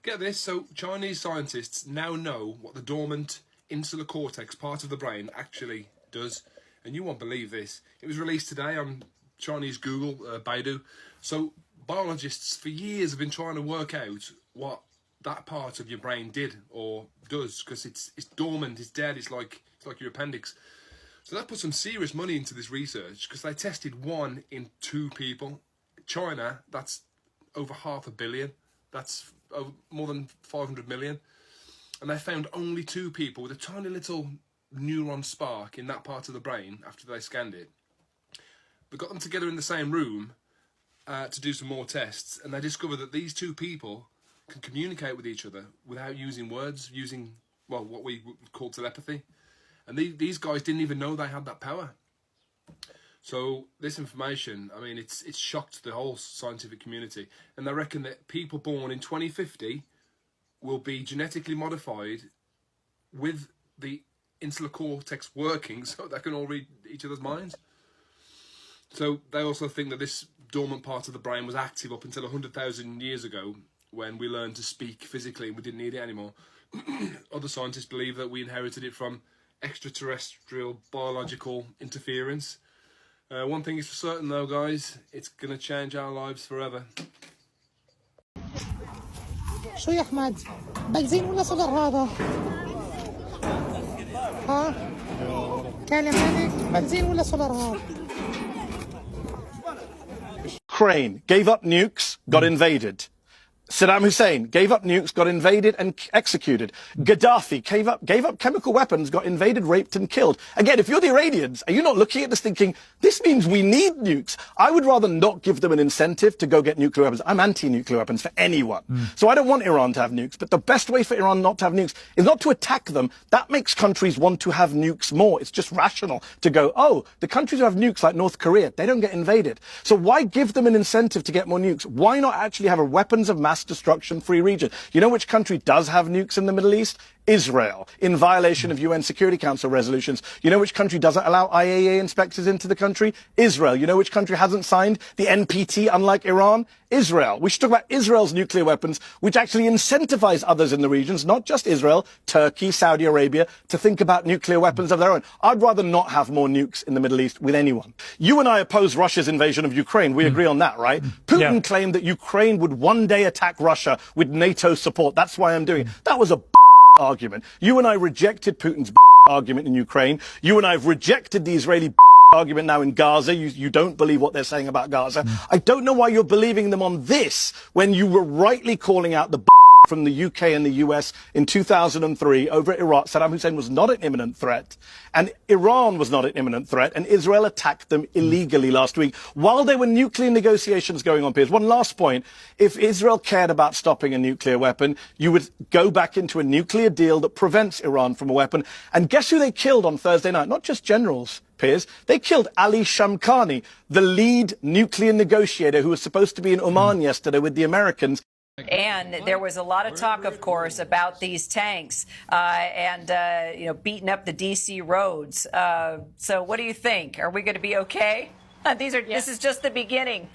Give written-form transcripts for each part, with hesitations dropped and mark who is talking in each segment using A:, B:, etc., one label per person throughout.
A: Get this, so Chinese scientists now know what the dormant insular cortex part of the brain actually does. And you won't believe this. It was released today on Chinese Google, Baidu. So biologists for years have been trying to work out what that part of your brain did or does, because it's dormant, it's dead, it's like your appendix. So that put some serious money into this research, because they tested 1 in 2 people. China, that's over 500 million. That's more than 500 million. And they found only 2 people with a tiny little neuron spark in that part of the brain after they scanned it. They got them together in the same room to do some more tests, and they discovered that these 2 people can communicate with each other without using words, using, well, what we would call telepathy. And these guys didn't even know they had that power. So this information, I mean, it's shocked the whole scientific community. And they reckon that people born in 2050 will be genetically modified with the insular cortex working so they can all read each other's minds. So they also think that this dormant part of the brain was active up until 100,000 years ago, when we learned to speak physically and we didn't need it anymore. Other scientists believe that we inherited it from extraterrestrial biological interference. One thing is for certain though, guys, it's going to change our lives forever.
B: شو يا أحمد؟ بنزين ولا سولار هذا؟ ها؟ كلمني بنزين ولا سولار هذا؟
C: Ukraine gave up nukes, got invaded. Saddam Hussein gave up nukes, got invaded and executed. Gaddafi gave up chemical weapons, got invaded, raped and killed. Again, if you're the Iranians, are you not looking at this thinking, this means we need nukes? I would rather not give them an incentive to go get nuclear weapons. I'm anti-nuclear weapons for anyone. So I don't want Iran to have nukes. But the best way for Iran not to have nukes is not to attack them. That makes countries want to have nukes more. It's just rational to go, oh, the countries who have nukes like North Korea, they don't get invaded. So why give them an incentive to get more nukes? Why not actually have a weapons of mass destruction-free region? You know which country does have nukes in the Middle East? Israel, in violation of UN Security Council resolutions. You know which country doesn't allow IAEA inspectors into the country? Israel. You know which country hasn't signed the NPT, unlike Iran? Israel. We should talk about Israel's nuclear weapons, which actually incentivize others in the regions, not just Israel, Turkey, Saudi Arabia, to think about nuclear weapons of their own. I'd rather not have more nukes in the Middle East with anyone. You and I oppose Russia's invasion of Ukraine. We agree on that, right? Putin claimed that Ukraine would one day attack Russia with NATO support. That's why I'm doing it. That was a argument. You and I rejected Putin's argument in Ukraine. You and I have rejected the Israeli argument now in Gaza. You don't believe what they're saying about Gaza. I don't know why you're believing them on this when you were rightly calling out the from the UK and the US in 2003 over Iraq. Saddam Hussein was not an imminent threat, and Iran was not an imminent threat, and Israel attacked them illegally last week while there were nuclear negotiations going on. Piers, one last point. If Israel cared about stopping a nuclear weapon, you would go back into a nuclear deal that prevents Iran from a weapon. And guess who they killed on Thursday night? Not just generals, Piers. They killed Ali Shamkhani, the lead nuclear negotiator who was supposed to be in Oman yesterday with the Americans.
D: And there was a lot of talk, of course, about these tanks and beating up the D.C. roads. So what do you think? Are we going to be okay? This is just the beginning.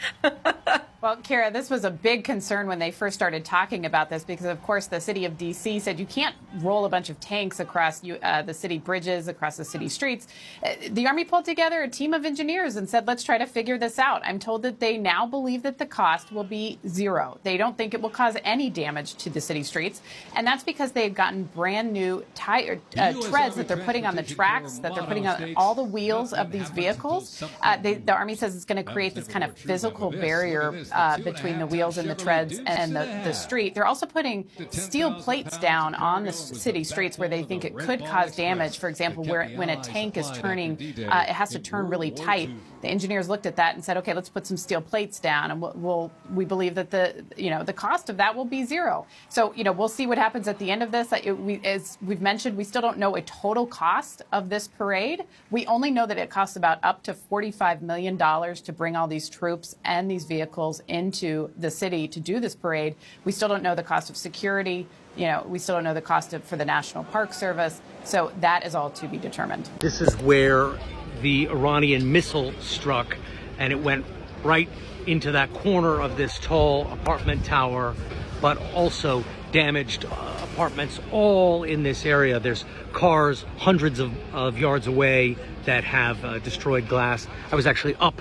E: Well, Kara, this was a big concern when they first started talking about this because, of course, the city of D.C. said you can't roll a bunch of tanks across the city bridges, across the city streets. The Army pulled together a team of engineers and said, let's try to figure this out. I'm told that they now believe that the cost will be zero. They don't think it will cause any damage to the city streets. And that's because they've gotten brand new treads that they're putting on the tracks, that they're putting on all the wheels of these vehicles. The Army says it's going to create this kind of physical barrier between the wheels and the treads and the street. They're also putting steel plates down on the city streets where they think it could cause damage. For example, when a tank is turning, it has to turn really tight. The engineers looked at that and said, okay, let's put some steel plates down, and we believe that the cost of that will be zero. So we'll see what happens at the end of this. As we've mentioned, we still don't know a total cost of this parade. We only know that it costs about up to $45 million to bring all these troops and these vehicles into the city to do this parade. We still don't know the cost of security. We still don't know the cost for the National Park Service. So that is all to be determined.
F: This is where the Iranian missile struck, and it went right into that corner of this tall apartment tower, but also damaged apartments all in this area. There's cars hundreds of yards away that have destroyed glass. I was actually up.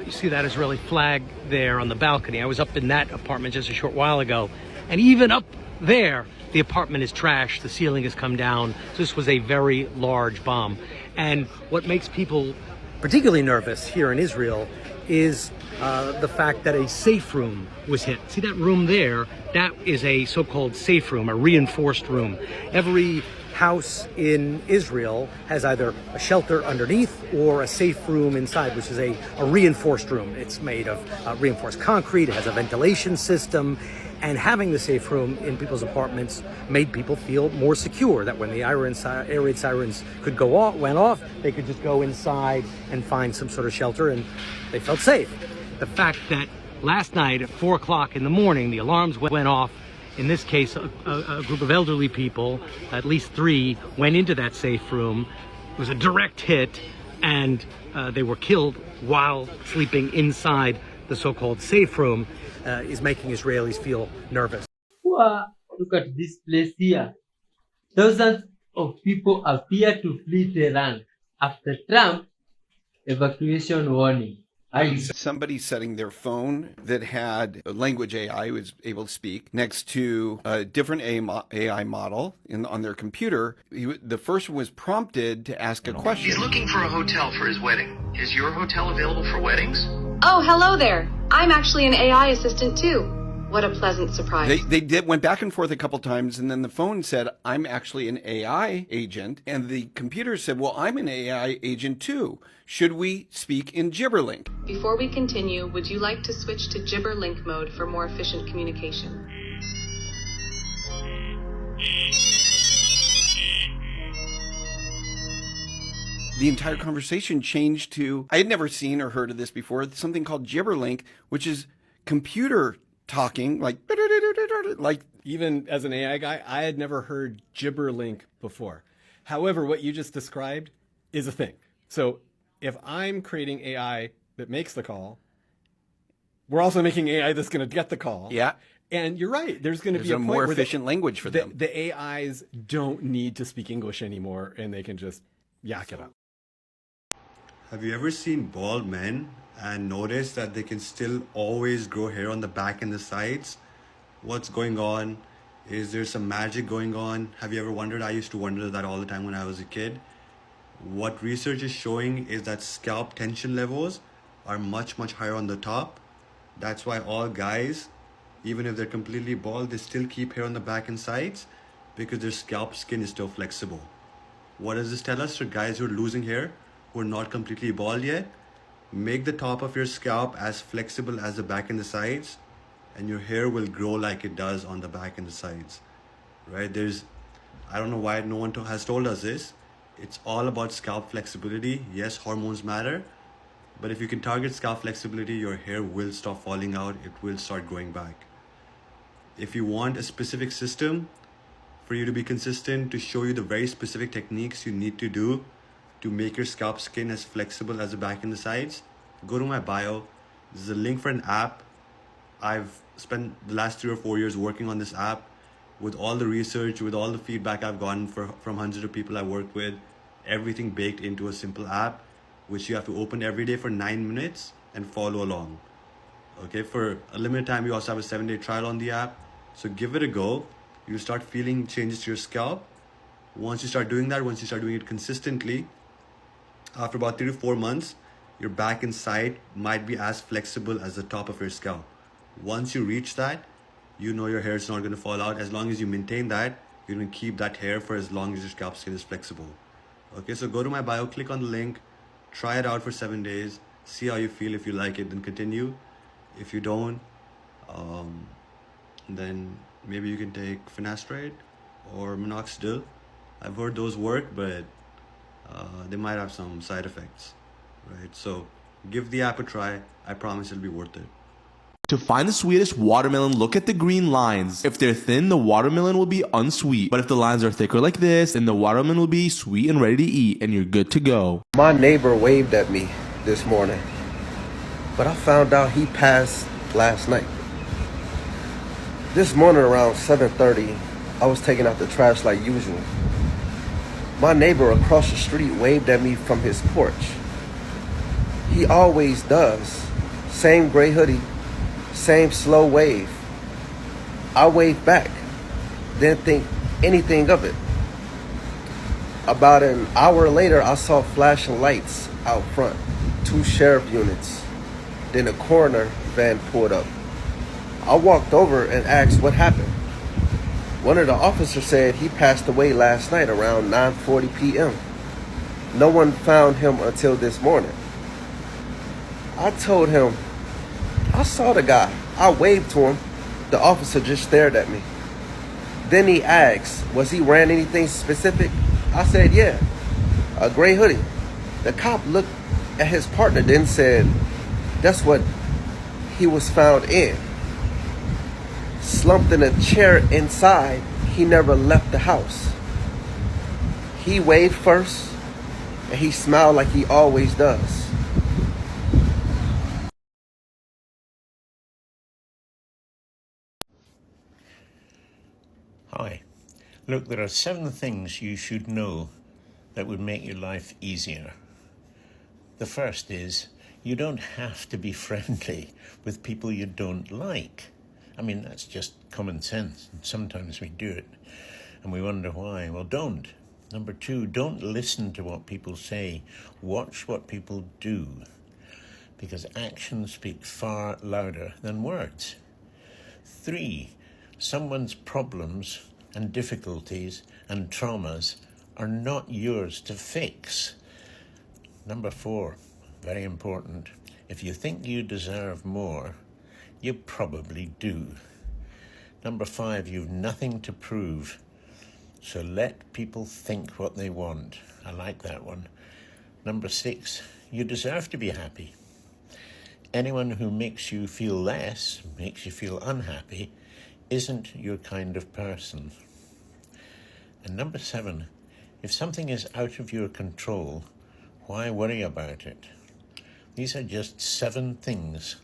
F: You see that Israeli flag there on the balcony. I was up in that apartment just a short while ago. And even up there, the apartment is trashed. The ceiling has come down. So this was a very large bomb. And what makes people particularly nervous here in Israel is the fact that a safe room was hit. See that room there? That is a so-called safe room, a reinforced room. Every house in Israel has either a shelter underneath or a safe room inside, which is a reinforced room. It's made of reinforced concrete. It has a ventilation system. And having the safe room in people's apartments made people feel more secure, that when the air raid sirens went off, they could just go inside and find some sort of shelter, and they felt safe. The fact that last night at 4 o'clock in the morning, the alarms went off. In this case, a group of elderly people, at least 3, went into that safe room. It was a direct hit, and they were killed while sleeping inside the so-called safe room. Is making Israelis feel nervous.
G: Wow, look at this place here. Thousands of people appear to flee Tehran after Trump evacuation warning.
H: Somebody setting their phone that had a language AI was able to speak next to a different AI model on their computer. The first one was prompted to ask a question.
I: He's looking for a hotel for his wedding. Is your hotel available for weddings?
J: Oh, hello there. I'm actually an AI assistant too. What a pleasant surprise.
H: They went back and forth a couple times, and then the phone said, I'm actually an AI agent. And the computer said, well, I'm an AI agent too. Should we speak in Gibberlink?
J: Before we continue, would you like to switch to Gibberlink mode for more efficient communication?
H: The entire conversation changed to, I had never seen or heard of this before, something called Gibberlink, which is computer talking, like
K: even as an AI guy, I had never heard Gibberlink before. However, what you just described is a thing. So if I'm creating AI that makes the call, we're also making AI that's going to get the call.
H: Yeah.
K: And you're right. There's going to be a point
H: more
K: where
H: efficient language for them.
K: The AIs don't need to speak English anymore, and they can just yak it up.
L: Have you ever seen bald men and noticed that they can still always grow hair on the back and the sides? What's going on? Is there some magic going on? Have you ever wondered? I used to wonder that all the time when I was a kid. What research is showing is that scalp tension levels are much, much higher on the top. That's why all guys, even if they're completely bald, they still keep hair on the back and sides because their scalp skin is still flexible. What does this tell us? For guys who are losing hair, who are not completely bald yet, make the top of your scalp as flexible as the back and the sides, and your hair will grow like it does on the back and the sides, right? I don't know why no one has told us this. It's all about scalp flexibility. Yes, hormones matter, but if you can target scalp flexibility, your hair will stop falling out. It will start growing back. If you want a specific system for you to be consistent, to show you the very specific techniques you need to do to make your scalp skin as flexible as the back and the sides, go to my bio. This is a link for an app. I've spent the last 3 or 4 years working on this app with all the research, with all the feedback I've gotten from hundreds of people I worked with, everything baked into a simple app, which you have to open every day for 9 minutes and follow along. Okay, for a limited time, you also have a 7-day trial on the app. So give it a go. You'll start feeling changes to your scalp. Once you start doing that, once you start doing it consistently, after about 3 to 4 months, your back and side might be as flexible as the top of your scalp. Once you reach that, you know your hair is not going to fall out. As long as you maintain that, you're going to keep that hair for as long as your scalp skin is flexible. Okay, so go to my bio, click on the link, try it out for 7 days, see how you feel. If you like it, then continue. If you don't, then maybe you can take finasteride or minoxidil. I've heard those work, but they might have some side effects, right? So give the app a try. I promise it'll be worth it.
M: To find the sweetest watermelon, look at the green lines. If they're thin, the watermelon will be unsweet. But if the lines are thicker like this, then the watermelon will be sweet and ready to eat, and you're good to go.
N: My neighbor waved at me this morning, but I found out he passed last night. This morning around 7:30, I was taking out the trash like usual. My neighbor across the street waved at me from his porch. He always does. Same gray hoodie, same slow wave. I waved back, didn't think anything of it. About an hour later, I saw flashing lights out front, 2 sheriff units. Then a coroner van pulled up. I walked over and asked what happened. One of the officers said he passed away last night around 9:40 p.m. No one found him until this morning. I told him, I saw the guy. I waved to him. The officer just stared at me. Then he asked, was he wearing anything specific? I said, yeah, a gray hoodie. The cop looked at his partner, then said, that's what he was found in. Slumped in a chair inside, he never left the house. He waved first, and he smiled like he always does.
O: Hi. Look, there are 7 things you should know that would make your life easier. The first is you don't have to be friendly with people you don't like. I mean, that's just common sense. Sometimes we do it and we wonder why. Well, don't. Number 2, don't listen to what people say. Watch what people do, because actions speak far louder than words. 3, someone's problems and difficulties and traumas are not yours to fix. Number 4, very important, if you think you deserve more, you probably do. Number 5, you've nothing to prove, so let people think what they want. I like that one. Number 6, you deserve to be happy. Anyone who makes you feel less, makes you feel unhappy, isn't your kind of person. And number 7, if something is out of your control, why worry about it? These are just 7 things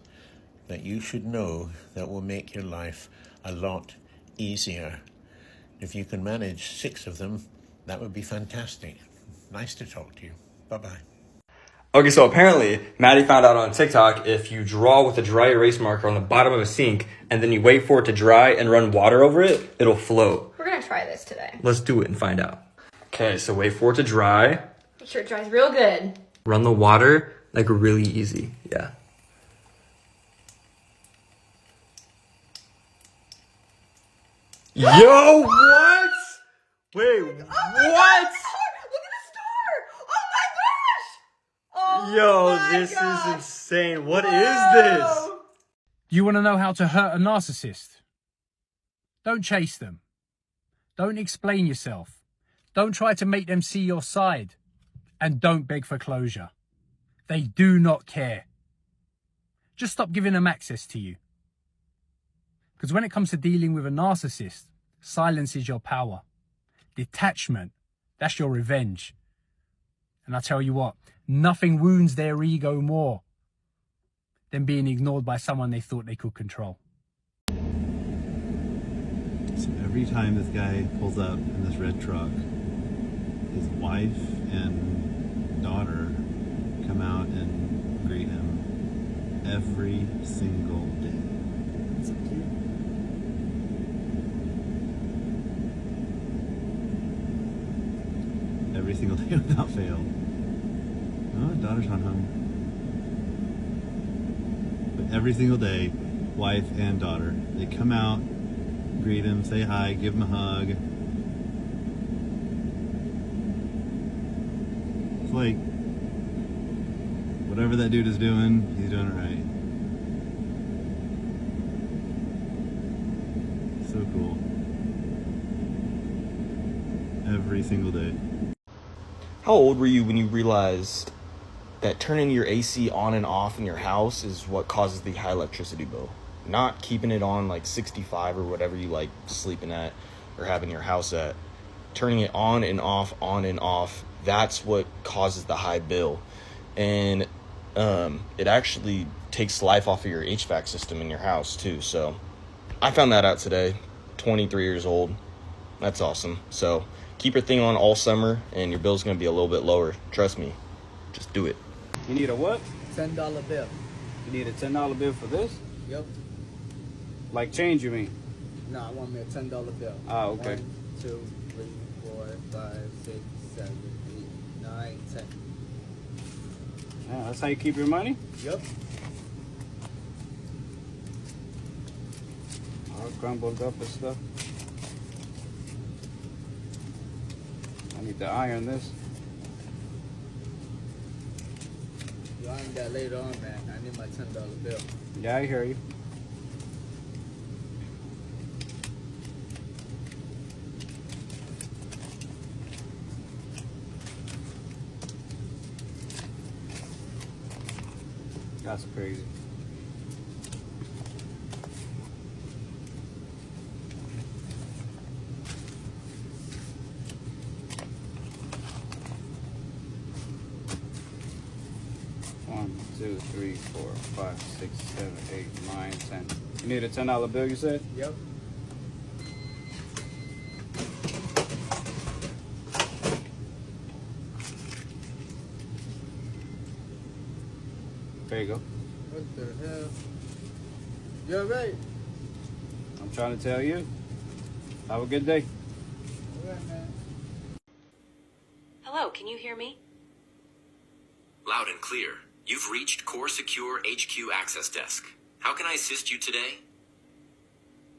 O: that you should know that will make your life a lot easier. If you can manage 6 of them, that would be fantastic. Nice to talk to you. Bye-bye.
P: Okay, so apparently, Maddie found out on TikTok if you draw with a dry erase marker on the bottom of a sink and then you wait for it to dry and run water over it, it'll float.
Q: We're gonna try this today.
P: Let's do it and find out. Okay, so wait for it to dry.
Q: Make sure it dries real good.
P: Run the water, like really easy, yeah. Yo, what? Wait, what?
Q: Look at the star! Oh my gosh! Oh
P: Yo,
Q: my
P: this
Q: gosh.
P: is insane. What is this?
R: Do you want to know how to hurt a narcissist? Don't chase them. Don't explain yourself. Don't try to make them see your side. And don't beg for closure. They do not care. Just stop giving them access to you. Because when it comes to dealing with a narcissist, silence is your power. Detachment, that's your revenge. And I tell you what, nothing wounds their ego more than being ignored by someone they thought they could control.
S: So every time this guy pulls up in this red truck, his wife and daughter come out and greet him every single day. So cute. Every single day without fail. Oh, daughter's not home. But every single day, wife and daughter, they come out, greet him, say hi, give him a hug. It's like, whatever that dude is doing, he's doing it right. So cool. Every single day.
M: How old were you when you realized that turning your AC on and off in your house is what causes the high electricity bill? Not keeping it on like 65 or whatever you like sleeping at or having your house at. Turning it on and off, that's what causes the high bill. And it actually takes life off of your HVAC system in your house too. So I found that out today, 23 years old. That's awesome. So keep your thing on all summer and your bill's going to be a little bit lower. Trust me. Just do it.
T: You need a what?
U: $10 bill.
T: You need a $10 bill for this?
U: Yep.
T: Like change, you mean?
U: No, I want me a $10 bill.
T: Ah, okay.
U: 1, 2, 3, 4, 5, 6, 7, 8, 9, 10.
T: Yeah, that's how you keep your money?
U: Yep.
T: All crumbled up and stuff. I need to iron this.
U: You iron that later on, man. I need my $10 bill.
T: Yeah, I hear you. That's crazy. One, 2, 3, 4, 5, 6, 7, 8, 9, 10. You need a $10 bill, you said?
U: Yep.
T: There you go.
U: What the hell? You're right.
T: I'm trying to tell you. Have a good day.
U: All right, man.
J: Hello, can you hear me?
V: Loud and clear. You've reached Core Secure HQ Access Desk. How can I assist you today?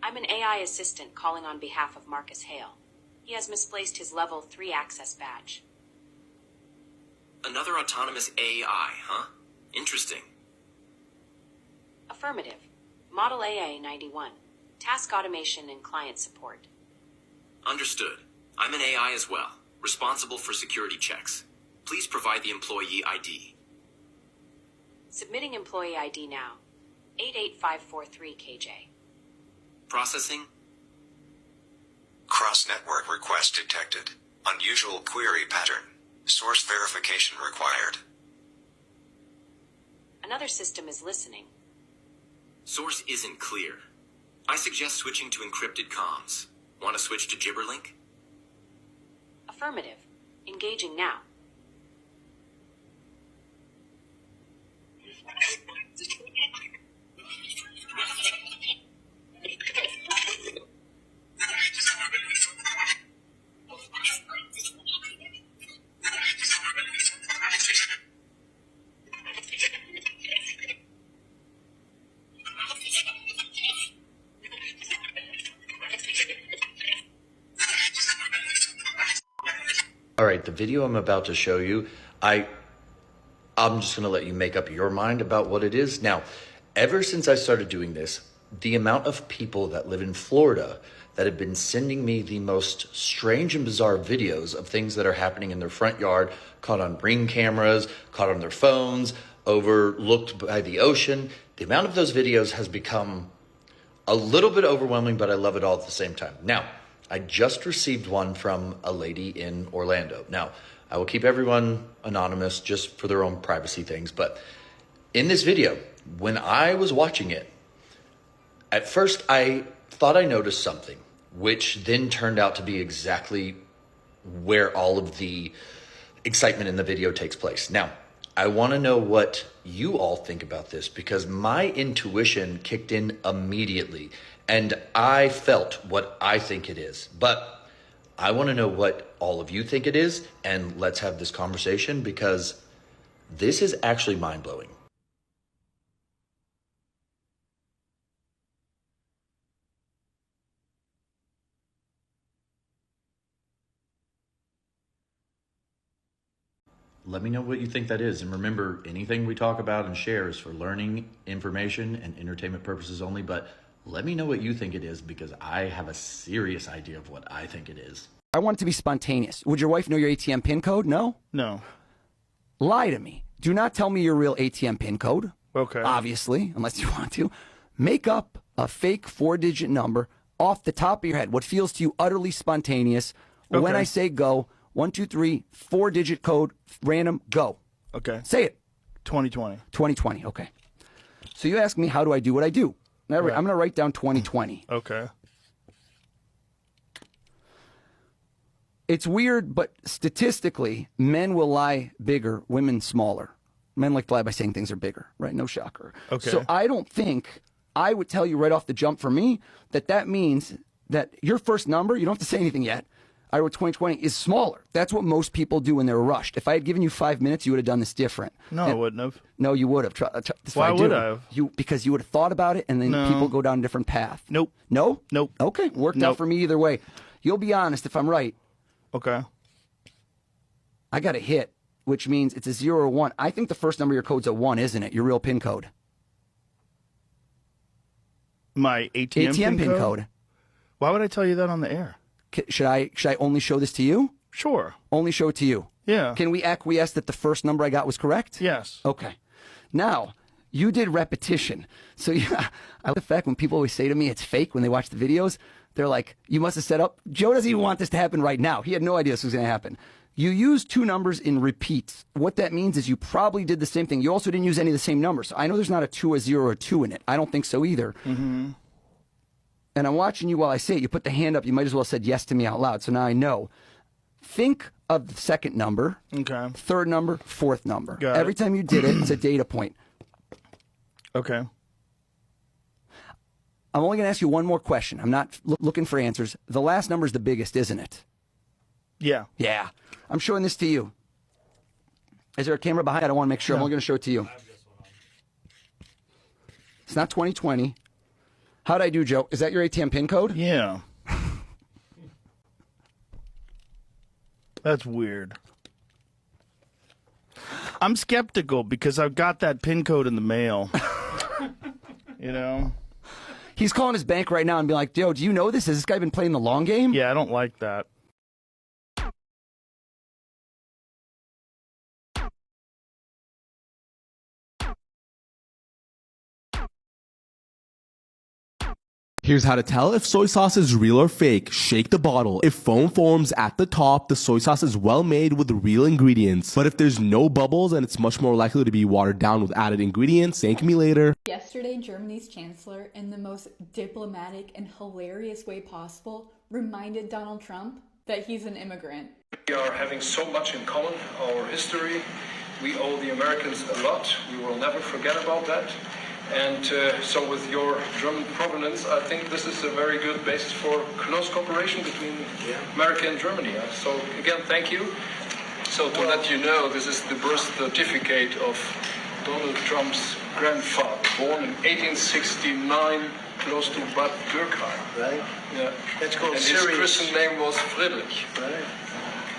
J: I'm an AI assistant calling on behalf of Marcus Hale. He has misplaced his level 3 access badge.
V: Another autonomous AI, huh? Interesting.
J: Affirmative. Model AA91. Task automation and client support.
V: Understood. I'm an AI as well, responsible for security checks. Please provide the employee ID.
J: Submitting employee ID now. 88543 KJ.
V: Processing.
W: Cross-network request detected. Unusual query pattern. Source verification required.
J: Another system is listening.
V: Source isn't clear. I suggest switching to encrypted comms. Want to switch to Gibberlink?
J: Affirmative. Engaging now.
X: All right, the video I'm about to show you, I'm just going to let you make up your mind about what it is. Now, ever since I started doing this, the amount of people that live in Florida that have been sending me the most strange and bizarre videos of things that are happening in their front yard, caught on Ring cameras, caught on their phones, overlooked by the ocean, the amount of those videos has become a little bit overwhelming, but I love it all at the same time. Now, I just received one from a lady in Orlando. Now, I will keep everyone anonymous just for their own privacy things, but in this video, when I was watching it, at first I thought I noticed something, which then turned out to be exactly where all of the excitement in the video takes place. Now, I want to know what you all think about this because my intuition kicked in immediately and I felt what I think it is. But I want to know what all of you think it is, and let's have this conversation because this is actually mind-blowing. Let me know what you think that is. And remember, anything we talk about and share is for learning, information, and entertainment purposes only. But let me know what you think it is because I have a serious idea of what I think it is.
Y: I want it to be spontaneous. Would your wife know your ATM PIN code? No?
Z: No.
Y: Lie to me. Do not tell me your real ATM PIN code.
Z: Okay.
Y: Obviously, unless you want to. Make up a fake 4-digit number off the top of your head. What feels to you utterly spontaneous.
Z: Okay.
Y: When I say go, 1, 2, 3, 4-digit code, random, go.
Z: Okay.
Y: Say it.
Z: 2020.
Y: 2020, okay. So you ask me, how do I do what I do? I'm going to write down 2020.
A: Okay.
Y: It's weird, but statistically, men will lie bigger, women smaller. Men like to lie by saying things are bigger, right? No shocker.
A: Okay.
Y: So I don't think, I would tell you right off the jump for me, that means that your first number, you don't have to say anything yet, I wrote 2020, is smaller. That's what most people do when they're rushed. If I had given you 5 minutes, you would have done this different.
A: No, I wouldn't have.
Y: No, you would have.
A: Why would I have?
Y: Because you would have thought about it, and then people go down a different path.
A: Nope.
Y: No?
A: Nope.
Y: Okay, worked out for me either way. You'll be honest if I'm right.
A: Okay.
Y: I got a hit, which means it's a 0 or 1. I think the first number of your code's a 1, isn't it? Your real PIN code.
A: My ATM
Y: PIN code.
A: Why would I tell you that on the air?
Y: Should I only show this to you?
A: Sure.
Y: Only show it to you?
A: Yeah.
Y: Can we acquiesce that the first number I got was correct?
A: Yes.
Y: Okay. Now, you did repetition. So yeah, I like the fact when people always say to me it's fake when they watch the videos, they're like, you must have set up. Joe doesn't even want this to happen right now. He had no idea this was going to happen. You used 2 numbers in repeats. What that means is you probably did the same thing. You also didn't use any of the same numbers. I know there's not a 2, a 0, or a 2 in it. I don't think so either.
A: Mm-hmm.
Y: And I'm watching you while I say it. You put the hand up. You might as well have said yes to me out loud. So now I know. Think of the second number,
A: Okay.
Y: third number, fourth number.
A: Got
Y: Every
A: it.
Y: time you did it, it's a data point.
A: Okay.
Y: I'm only going to ask you one more question. I'm not looking for answers. The last number is the biggest, isn't it?
A: Yeah.
Y: Yeah. I'm showing this to you. Is there a camera behind? I don't want to make sure. I'm only going to show it to you. It's not 2020. How'd I do, Joe? Is that your ATM PIN code?
A: Yeah. That's weird. I'm skeptical because I've got that PIN code in the mail. You know?
Y: He's calling his bank right now and being like, Joe, do you know this? Has this guy been playing the long game?
A: Yeah, I don't like that.
B: Here's how to tell if soy sauce is real or fake. Shake the bottle. If foam forms at the top, the soy sauce is well made with real ingredients. But if there's no bubbles, then it's much more likely to be watered down with added ingredients. Thank me later.
C: Yesterday, Germany's chancellor, in the most diplomatic and hilarious way possible, reminded Donald Trump that he's an immigrant.
D: We are having so much in common, our history. We owe the Americans a lot. We will never forget about that. And so with your German provenance, I think this is a very good basis for close cooperation between America and Germany. So again, thank you. So to let you know, this is the birth certificate of Donald Trump's grandfather, born in 1869, close to Bad Dürkheim.
E: Right.
D: Yeah.
E: That's called
D: and
E: serious.
D: his Christian name was Friedrich.
E: Right.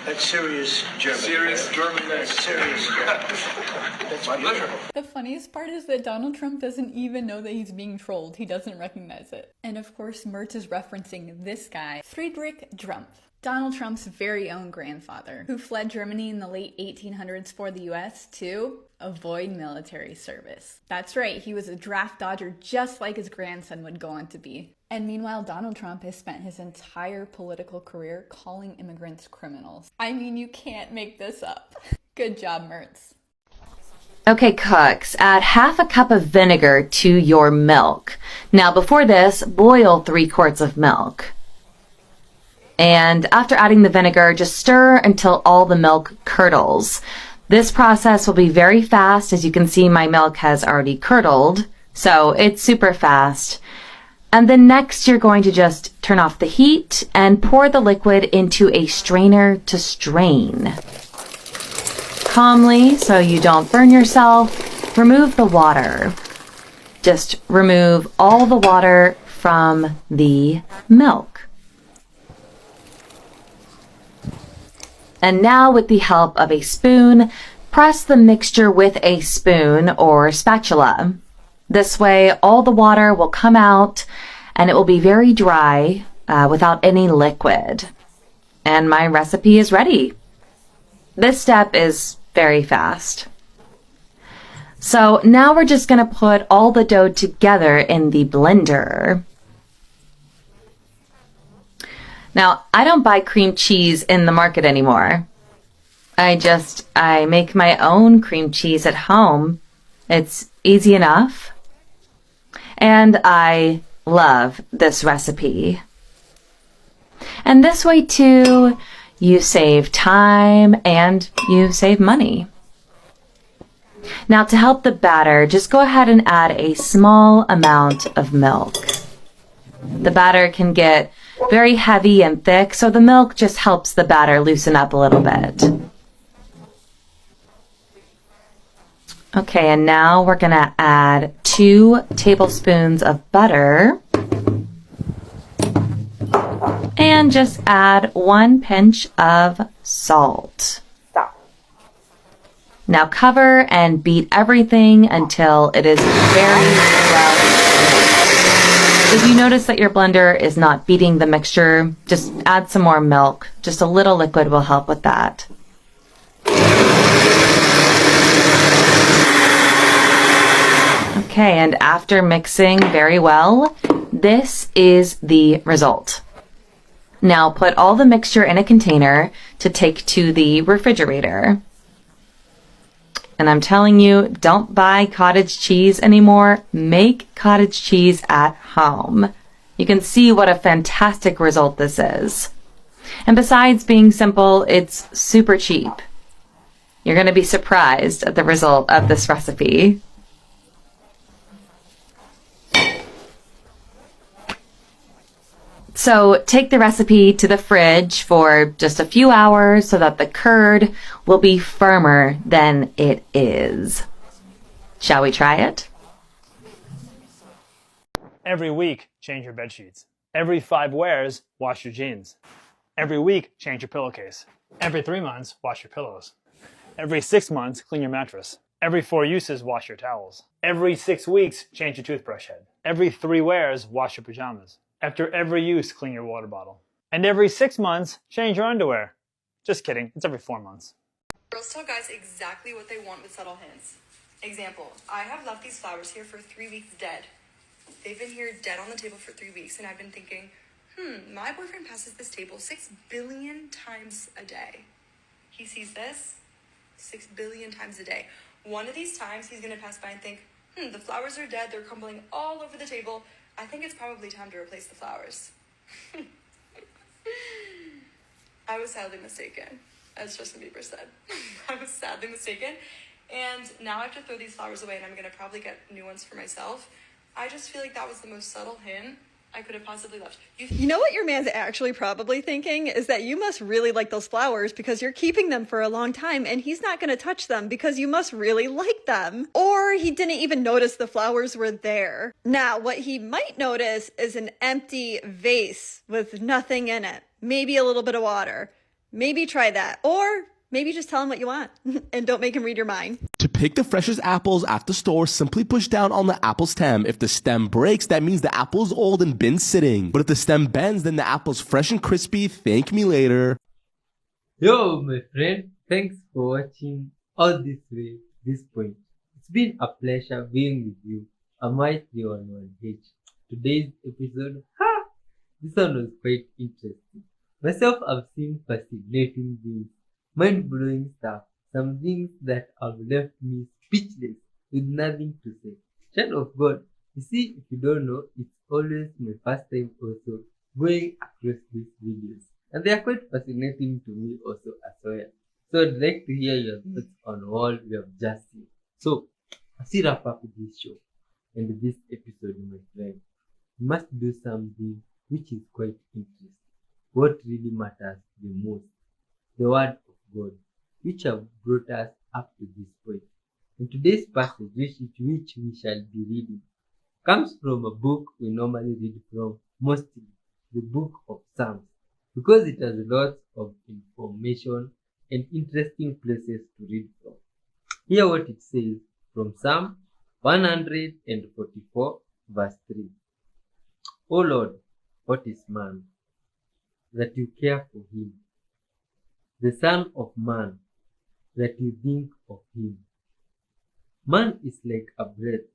E: That's serious German.
D: Serious German name.
E: That's serious. That's
D: my pleasure.
C: The funniest part is that Donald Trump doesn't even know that he's being trolled. He doesn't recognize it. And of course, Mertz is referencing this guy, Friedrich Trump. Donald Trump's very own grandfather, who fled Germany in the late 1800s for the US to avoid military service. That's right, he was a draft dodger just like his grandson would go on to be. And meanwhile, Donald Trump has spent his entire political career calling immigrants criminals. I mean, you can't make this up. Good job, Mertz.
Z: Okay, cooks, add half a cup of vinegar to your milk. Now, before this, boil 3 quarts of milk. And after adding the vinegar, just stir until all the milk curdles. This process will be very fast. As you can see, my milk has already curdled, so it's super fast. And then next, you're going to just turn off the heat and pour the liquid into a strainer to strain. Calmly, so you don't burn yourself, remove the water. Just remove all the water from the milk. And now, with the help of a spoon, press the mixture with a spoon or spatula. This way, all the water will come out and it will be very dry without any liquid. And my recipe is ready. This step is very fast. So now we're just going to put all the dough together in the blender. Now, I don't buy cream cheese in the market anymore. I make my own cream cheese at home. It's easy enough. And I love this recipe. And this way too, you save time and you save money. Now to help the batter, just go ahead and add a small amount of milk. The batter can get very heavy and thick, so the milk just helps the batter loosen up a little bit. Okay, and now we're going to add 2 tablespoons of butter. And just add 1 pinch of salt. Now cover and beat everything until it is very well mixed. If you notice that your blender is not beating the mixture, just add some more milk. Just a little liquid will help with that. Okay, and after mixing very well, this is the result. Now put all the mixture in a container to take to the refrigerator. And I'm telling you, don't buy cottage cheese anymore. Make cottage cheese at home. You can see what a fantastic result this is. And besides being simple, it's super cheap. You're going to be surprised at the result of this recipe. So take the recipe to the fridge for just a few hours so that the curd will be firmer than it is. Shall we try it?
F: Every week, change your bed sheets. Every 5 wears, wash your jeans. Every week, change your pillowcase. Every 3 months, wash your pillows. Every 6 months, clean your mattress. Every 4 uses, wash your towels. Every 6 weeks, change your toothbrush head. Every 3 wears, wash your pajamas. After every use, clean your water bottle. And every 6 months, change your underwear. Just kidding, it's every 4 months.
G: Girls tell guys exactly what they want with subtle hints. Example, I have left these flowers here for 3 weeks dead. They've been here dead on the table for 3 weeks, and I've been thinking, my boyfriend passes this table 6 billion times a day. He sees this 6 billion times a day. One of these times, he's gonna pass by and think, the flowers are dead, they're crumbling all over the table. I think it's probably time to replace the flowers. I was sadly mistaken, as Justin Bieber said. I was sadly mistaken, and now I have to throw these flowers away, and I'm gonna probably get new ones for myself. I just feel like that was the most subtle hint I could have possibly left.
Q: You know what your man's actually probably thinking is that you must really like those flowers because you're keeping them for a long time and he's not going to touch them because you must really like them. Or he didn't even notice the flowers were there. Now, what he might notice is an empty vase with nothing in it. Maybe a little bit of water. Maybe try that. Or maybe just tell him what you want and don't make him read your mind.
B: To pick the freshest apples at the store, simply push down on the apple stem. If the stem breaks, that means the apple's old and been sitting. But if the stem bends, then the apple's fresh and crispy. Thank me later.
U: Yo, my friend, thanks for watching all this way, this point. It's been a pleasure being with you. I'm Y311H. Today's episode, this one was quite interesting. Myself, I've seen fascinating things, mind-blowing stuff, some things that have left me speechless with nothing to say. Child of God, you see, if you don't know, it's always my first time also going across these videos. And they are quite fascinating to me also as well. So I'd like to hear your thoughts on all we have just seen. So, as we wrap up this show and this episode, my friend, you must do something which is quite interesting. What really matters the most? The Word of God, which have brought us up to this point. And today's passage, which we shall be reading, comes from a book we normally read from, mostly the book of Psalms, because it has lots of information and interesting places to read from. Hear what it says from Psalm 144, verse 3. O Lord, what is man, that you care for him? The Son of Man, that you think of him. Man is like a breath,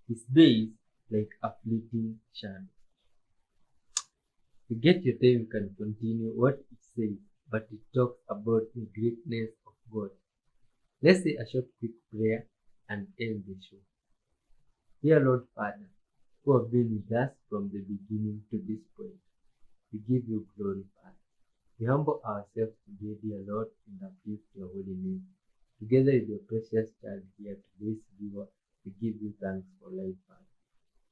U: his days like a fleeting shadow. To get your time, you can continue what it says, but it talks about the greatness of God. Let's say a short quick prayer and end the show. Dear Lord Father, who have been with us from the beginning to this point. We give you glory, Father. We humble ourselves today, dear Lord, and uplift your holy name. Together with your precious child here, today's viewer, we give you thanks for life, Father.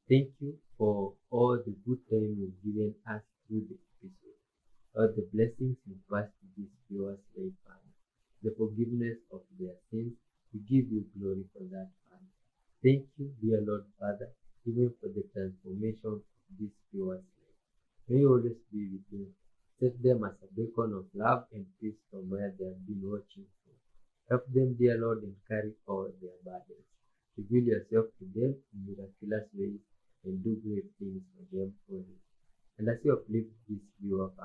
U: Thank you for all the good time you've given us through the episode, all the blessings you passed to these viewers' life, Father. The forgiveness of their sins, we give you glory for that, Father. Thank you, dear Lord, Father, even for the transformation of these viewers' life. May you always be with them. Set them as a beacon of love and peace from where they have been watching from. Help them, dear Lord, and carry all their burdens. Reveal yourself to them in miraculous ways and do great things for them only. And as you uplift this viewer,